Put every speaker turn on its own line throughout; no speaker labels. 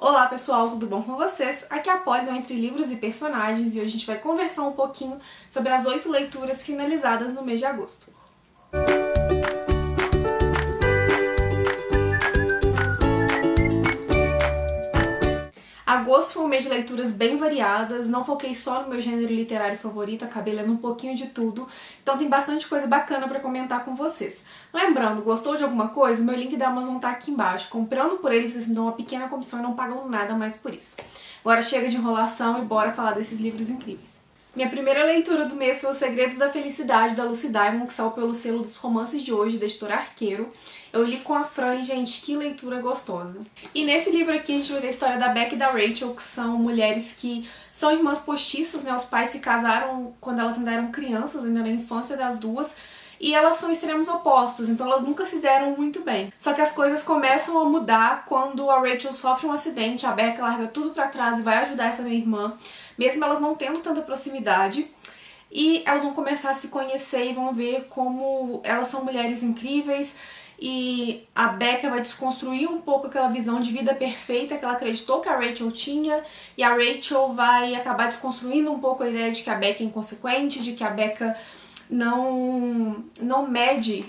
Olá pessoal, tudo bom com vocês? Aqui é a Polly do Entre Livros e Personagens e hoje a gente vai conversar um pouquinho sobre as 8 leituras finalizadas no mês de agosto. Agosto foi um mês de leituras bem variadas, não foquei só no meu gênero literário favorito, acabei lendo um pouquinho de tudo, então tem bastante coisa bacana pra comentar com vocês. Lembrando, gostou de alguma coisa? Meu link da Amazon tá aqui embaixo. Comprando por ele, vocês me dão uma pequena comissão e não pagam nada mais por isso. Agora chega de enrolação e bora falar desses livros incríveis. Minha primeira leitura do mês foi Os Segredos da Felicidade, da Lucy Diamond, que saiu pelo selo dos romances de hoje, da editora Arqueiro. Eu li com a Fran e, gente, que leitura gostosa. E nesse livro aqui a gente vai ver a história da Beck e da Rachel, que são mulheres que são irmãs postiças, né? Os pais se casaram quando elas ainda eram crianças, ainda na infância das duas. E elas são extremos opostos, então elas nunca se deram muito bem. Só que as coisas começam a mudar quando a Rachel sofre um acidente, a Becca larga tudo pra trás e vai ajudar essa minha irmã, mesmo elas não tendo tanta proximidade. E elas vão começar a se conhecer e vão ver como elas são mulheres incríveis. E a Becca vai desconstruir um pouco aquela visão de vida perfeita que ela acreditou que a Rachel tinha, e a Rachel vai acabar desconstruindo um pouco a ideia de que a Becca é inconsequente, de que a Becca não mede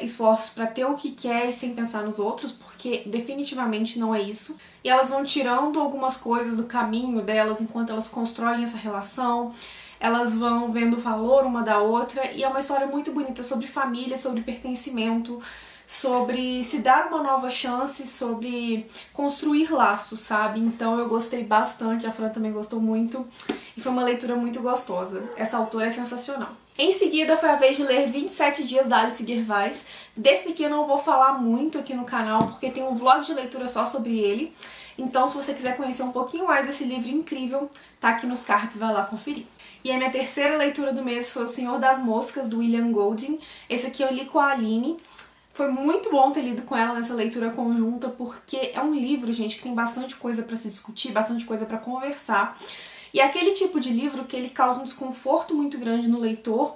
esforços pra ter o que quer e sem pensar nos outros, porque definitivamente não é isso. E elas vão tirando algumas coisas do caminho delas enquanto elas constroem essa relação, elas vão vendo o valor uma da outra, e é uma história muito bonita sobre família, sobre pertencimento, sobre se dar uma nova chance, sobre construir laços, sabe? Então eu gostei bastante, a Fran também gostou muito, e foi uma leitura muito gostosa. Essa autora é sensacional. Em seguida foi a vez de ler 27 Dias da Alice Gervais. Desse aqui eu não vou falar muito aqui no canal, porque tem um vlog de leitura só sobre ele. Então se você quiser conhecer um pouquinho mais desse livro incrível, tá aqui nos cards, vai lá conferir. E a minha terceira leitura do mês foi O Senhor das Moscas, do William Golding. Esse aqui eu li com a Aline. Foi muito bom ter lido com ela nessa leitura conjunta, porque é um livro, gente, que tem bastante coisa pra se discutir, bastante coisa pra conversar. E é aquele tipo de livro que ele causa um desconforto muito grande no leitor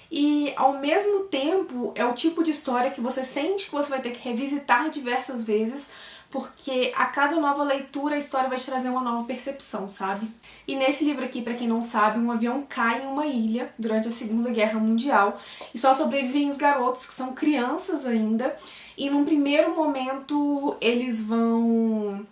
e, ao mesmo tempo, é o tipo de história que você sente que você vai ter que revisitar diversas vezes, porque a cada nova leitura a história vai te trazer uma nova percepção, sabe? E nesse livro aqui, pra quem não sabe, um avião cai em uma ilha durante a Segunda Guerra Mundial e só sobrevivem os garotos, que são crianças ainda, e num primeiro momento eles vão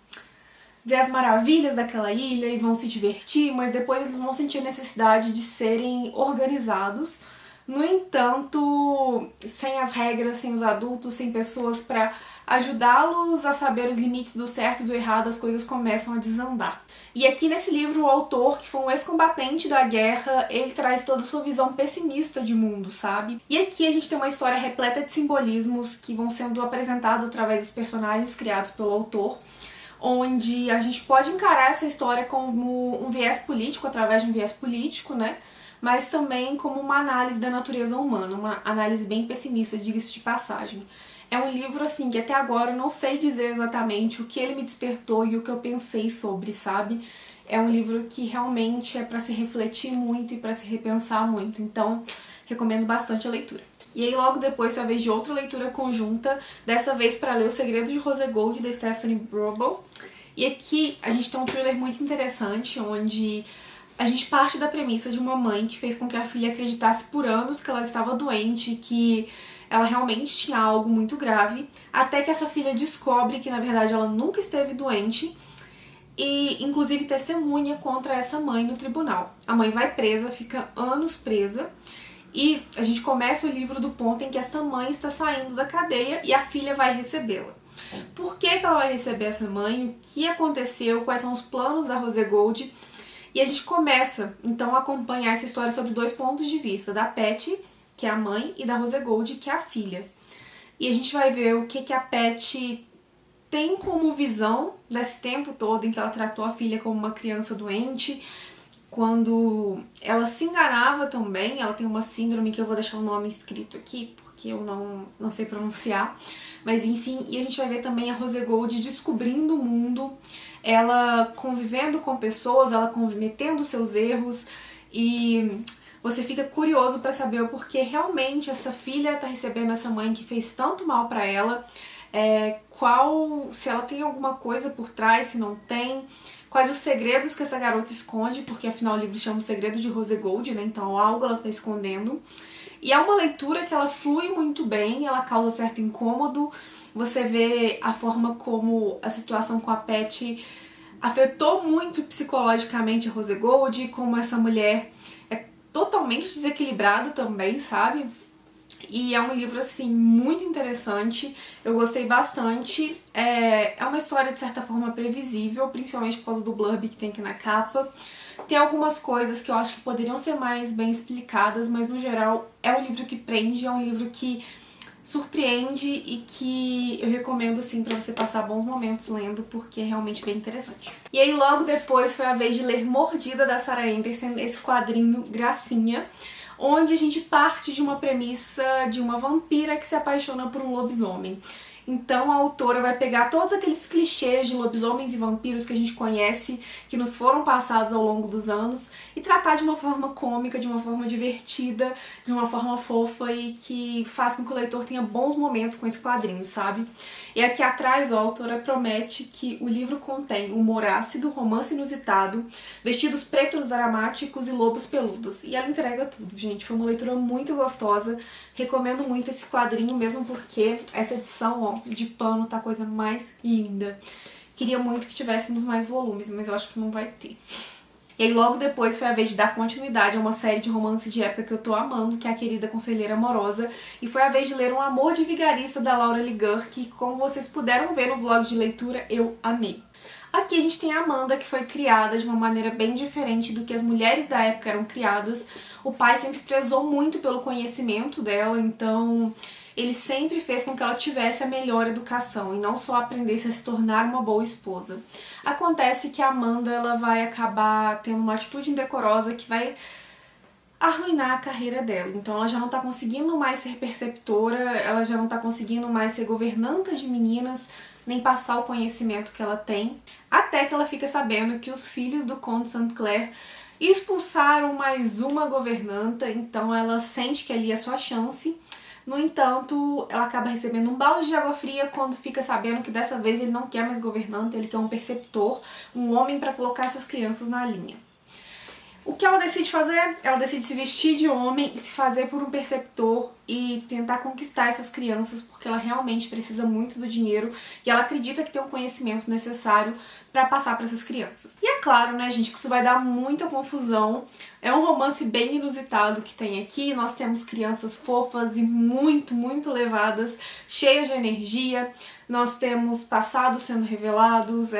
ver as maravilhas daquela ilha e vão se divertir, mas depois eles vão sentir a necessidade de serem organizados. No entanto, sem as regras, sem os adultos, sem pessoas para ajudá-los a saber os limites do certo e do errado, as coisas começam a desandar. E aqui nesse livro, o autor, que foi um ex-combatente da guerra, ele traz toda a sua visão pessimista de mundo, sabe? E aqui a gente tem uma história repleta de simbolismos que vão sendo apresentados através dos personagens criados pelo autor, onde a gente pode encarar essa história como um viés político, através de um viés político, né? Mas também como uma análise da natureza humana, uma análise bem pessimista, diga-se de passagem. É um livro, assim, que até agora eu não sei dizer exatamente o que ele me despertou e o que eu pensei sobre, sabe? É um livro que realmente é pra se refletir muito e pra se repensar muito, então recomendo bastante a leitura. E aí logo depois foi a vez de outra leitura conjunta, dessa vez para ler O Segredo de Rosegold, da Stephanie Broble. E aqui a gente tem um thriller muito interessante, onde a gente parte da premissa de uma mãe que fez com que a filha acreditasse por anos que ela estava doente, que ela realmente tinha algo muito grave, até que essa filha descobre que na verdade ela nunca esteve doente e inclusive testemunha contra essa mãe no tribunal. A mãe vai presa, fica anos presa, e a gente começa o livro do ponto em que essa mãe está saindo da cadeia e a filha vai recebê-la. Por que ela vai receber essa mãe? O que aconteceu? Quais são os planos da Rosegold? E a gente começa, então, a acompanhar essa história sobre dois pontos de vista, da Patty, que é a mãe, e da Rosegold, que é a filha. E a gente vai ver o que a Patty tem como visão desse tempo todo em que ela tratou a filha como uma criança doente, quando ela se enganava também. Ela tem uma síndrome que eu vou deixar o nome escrito aqui, porque eu não sei pronunciar, mas enfim. E a gente vai ver também a Rosegold descobrindo o mundo, ela convivendo com pessoas, ela cometendo seus erros, e você fica curioso pra saber o porquê realmente essa filha tá recebendo essa mãe que fez tanto mal pra ela. se ela tem alguma coisa por trás, se não tem, quais os segredos que essa garota esconde, porque afinal o livro chama O Segredo de Rose Gold, né? Então algo ela tá escondendo. E é uma leitura que ela flui muito bem, ela causa certo incômodo. Você vê a forma como a situação com a Pet afetou muito psicologicamente a Rose Gold, como essa mulher é totalmente desequilibrada também, sabe? E é um livro, assim, muito interessante, eu gostei bastante. É uma história, de certa forma, previsível, principalmente por causa do blurb que tem aqui na capa. Tem algumas coisas que eu acho que poderiam ser mais bem explicadas, mas no geral é um livro que prende, é um livro que surpreende e que eu recomendo, assim, pra você passar bons momentos lendo, porque é realmente bem interessante. E aí logo depois foi a vez de ler Mordida, da Sarah Anderson, esse quadrinho gracinha, onde a gente parte de uma premissa de uma vampira que se apaixona por um lobisomem. Então a autora vai pegar todos aqueles clichês de lobisomens e vampiros que a gente conhece, que nos foram passados ao longo dos anos, e tratar de uma forma cômica, de uma forma divertida, de uma forma fofa e que faz com que o leitor tenha bons momentos com esse quadrinho, sabe? E aqui atrás, ó, a autora promete que o livro contém humor ácido, romance inusitado, vestidos pretos aromáticos e lobos peludos. E ela entrega tudo, gente. Foi uma leitura muito gostosa. Recomendo muito esse quadrinho, mesmo porque essa edição, ó, de pano tá a coisa mais linda. Queria muito que tivéssemos mais volumes, mas eu acho que não vai ter. E aí logo depois foi a vez de dar continuidade a uma série de romance de época que eu tô amando, que é A Querida Conselheira Amorosa, e foi a vez de ler Um Amor de Vigarista, da Laura Ligur, que, como vocês puderam ver no vlog de leitura, eu amei. Aqui a gente tem a Amanda, que foi criada de uma maneira bem diferente do que as mulheres da época eram criadas. O pai sempre prezou muito pelo conhecimento dela, então ele sempre fez com que ela tivesse a melhor educação e não só aprendesse a se tornar uma boa esposa. Acontece que a Amanda ela vai acabar tendo uma atitude indecorosa que vai arruinar a carreira dela. Então ela já não tá conseguindo mais ser perceptora, ela já não tá conseguindo mais ser governanta de meninas, nem passar o conhecimento que ela tem, até que ela fica sabendo que os filhos do Conde St. Clair expulsaram mais uma governanta, então ela sente que ali é sua chance. No entanto, ela acaba recebendo um balde de água fria quando fica sabendo que dessa vez ele não quer mais governanta, ele quer um perceptor, um homem para colocar essas crianças na linha. O que ela decide fazer? Ela decide se vestir de homem e se fazer por um perceptor e tentar conquistar essas crianças, porque ela realmente precisa muito do dinheiro e ela acredita que tem o conhecimento necessário para passar para essas crianças. E é claro, né, gente, que isso vai dar muita confusão. É um romance bem inusitado que tem aqui. Nós temos crianças fofas e muito, muito levadas, cheias de energia. Nós temos passados sendo revelados,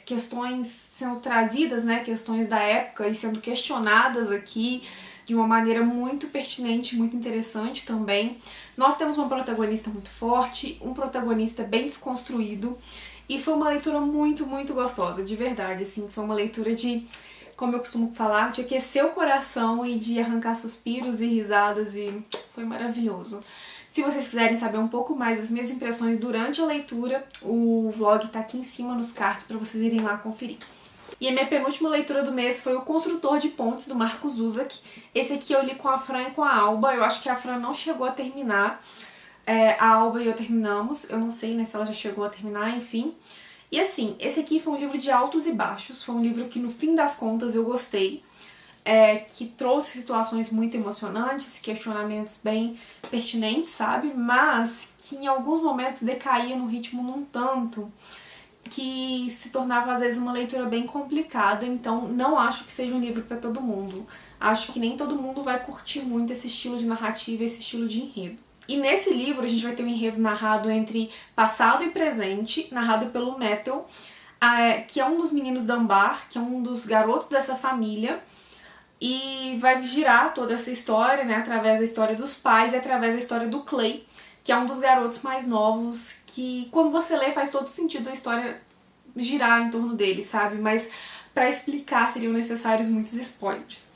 questões sendo trazidas, né, questões da época e sendo questionadas aqui de uma maneira muito pertinente, muito interessante também. Nós temos uma protagonista muito forte, um protagonista bem desconstruído e foi uma leitura muito, muito gostosa, de verdade, assim, foi uma leitura de, como eu costumo falar, de aquecer o coração e de arrancar suspiros e risadas e foi maravilhoso. Se vocês quiserem saber um pouco mais das minhas impressões durante a leitura, o vlog tá aqui em cima nos cards para vocês irem lá conferir. E a minha penúltima leitura do mês foi O Construtor de Pontes, do Marco Zuzak. Esse aqui eu li com a Fran e com a Alba. Eu acho que a Fran não chegou a terminar. A Alba e eu terminamos. Eu não sei, né, se ela já chegou a terminar, enfim. E assim, esse aqui foi um livro de altos e baixos. Foi um livro que, no fim das contas, eu gostei. Que trouxe situações muito emocionantes, questionamentos bem pertinentes, sabe? Mas que em alguns momentos decaía no ritmo num tanto que se tornava às vezes uma leitura bem complicada, então não acho que seja um livro para todo mundo. Acho que nem todo mundo vai curtir muito esse estilo de narrativa, esse estilo de enredo. E nesse livro a gente vai ter um enredo narrado entre passado e presente, narrado pelo Metal, que é um dos meninos da Ambar, que é um dos garotos dessa família, e vai girar toda essa história, né, através da história dos pais e através da história do Clay, que é um dos garotos mais novos, que quando você lê faz todo sentido a história girar em torno dele, sabe? Mas pra explicar seriam necessários muitos spoilers.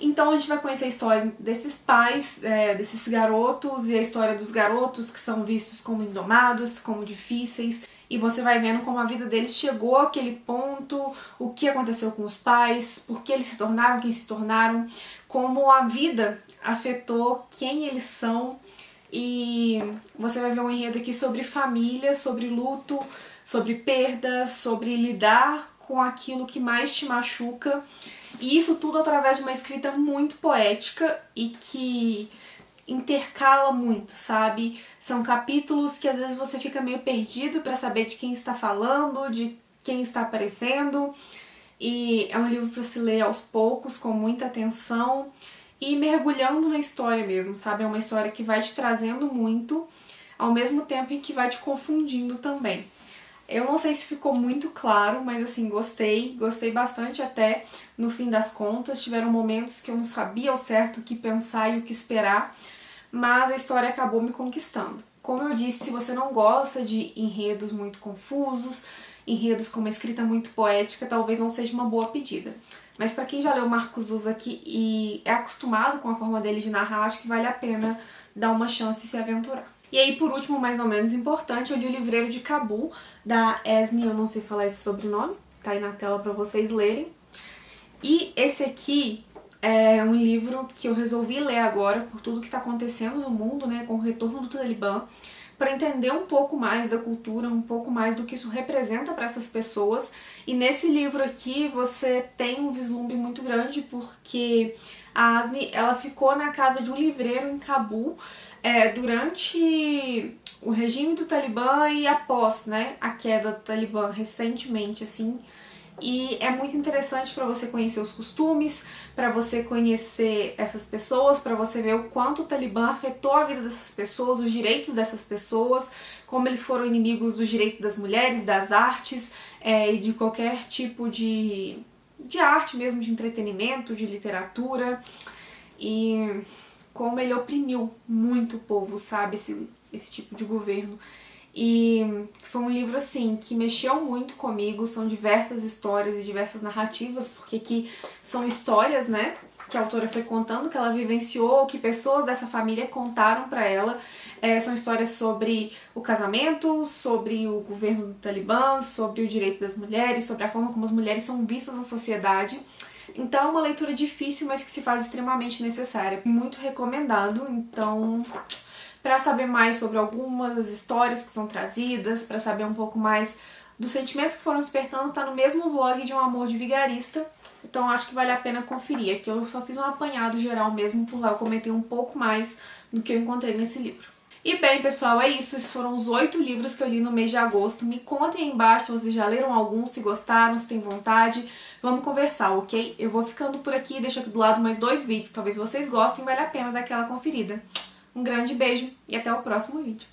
Então a gente vai conhecer a história desses pais, desses garotos, e a história dos garotos que são vistos como indomados, como difíceis, e você vai vendo como a vida deles chegou àquele ponto, o que aconteceu com os pais, por que eles se tornaram quem se tornaram, como a vida afetou quem eles são, e você vai ver um enredo aqui sobre família, sobre luto, sobre perdas, sobre lidar com aquilo que mais te machuca, e isso tudo através de uma escrita muito poética e que intercala muito, sabe? São capítulos que às vezes você fica meio perdido para saber de quem está falando, de quem está aparecendo, e é um livro para se ler aos poucos, com muita atenção e mergulhando na história mesmo, sabe? É uma história que vai te trazendo muito, ao mesmo tempo em que vai te confundindo também. Eu não sei se ficou muito claro, mas assim, gostei bastante até no fim das contas. Tiveram momentos que eu não sabia ao certo o que pensar e o que esperar, mas a história acabou me conquistando. Como eu disse, se você não gosta de enredos muito confusos, enredos com uma escrita muito poética, talvez não seja uma boa pedida. Mas para quem já leu Marcos Uzak e é acostumado com a forma dele de narrar, acho que vale a pena dar uma chance e se aventurar. E aí, por último, mas não menos importante, eu li o Livreiro de Cabul, da Esne, eu não sei falar esse sobrenome, tá aí na tela para vocês lerem. E esse aqui é um livro que eu resolvi ler agora, por tudo que está acontecendo no mundo, né, com o retorno do Talibã, para entender um pouco mais da cultura, um pouco mais do que isso representa para essas pessoas. E nesse livro aqui você tem um vislumbre muito grande, porque a Asni, ela ficou na casa de um livreiro em Cabul durante o regime do Talibã e após, né, a queda do Talibã recentemente, assim. E é muito interessante para você conhecer os costumes, para você conhecer essas pessoas, para você ver o quanto o Talibã afetou a vida dessas pessoas, os direitos dessas pessoas, como eles foram inimigos dos direitos das mulheres, das artes e de qualquer tipo de arte mesmo, de entretenimento, de literatura, e como ele oprimiu muito o povo, sabe, esse tipo de governo. E foi um livro, assim, que mexeu muito comigo, são diversas histórias e diversas narrativas, porque aqui são histórias, né, que a autora foi contando, que ela vivenciou, que pessoas dessa família contaram pra ela. São histórias sobre o casamento, sobre o governo do Talibã, sobre o direito das mulheres, sobre a forma como as mulheres são vistas na sociedade. Então é uma leitura difícil, mas que se faz extremamente necessária. Muito recomendado, então... Para saber mais sobre algumas histórias que são trazidas, para saber um pouco mais dos sentimentos que foram despertando, tá no mesmo vlog de Um Amor de Vigarista, então acho que vale a pena conferir. Aqui eu só fiz um apanhado geral mesmo, por lá eu comentei um pouco mais do que eu encontrei nesse livro. E bem, pessoal, é isso. Esses foram os 8 livros que eu li no mês de agosto. Me contem aí embaixo se vocês já leram algum, se gostaram, se têm vontade. Vamos conversar, ok? Eu vou ficando por aqui, deixo aqui do lado mais 2 vídeos. Talvez vocês gostem, vale a pena dar aquela conferida. Um grande beijo e até o próximo vídeo.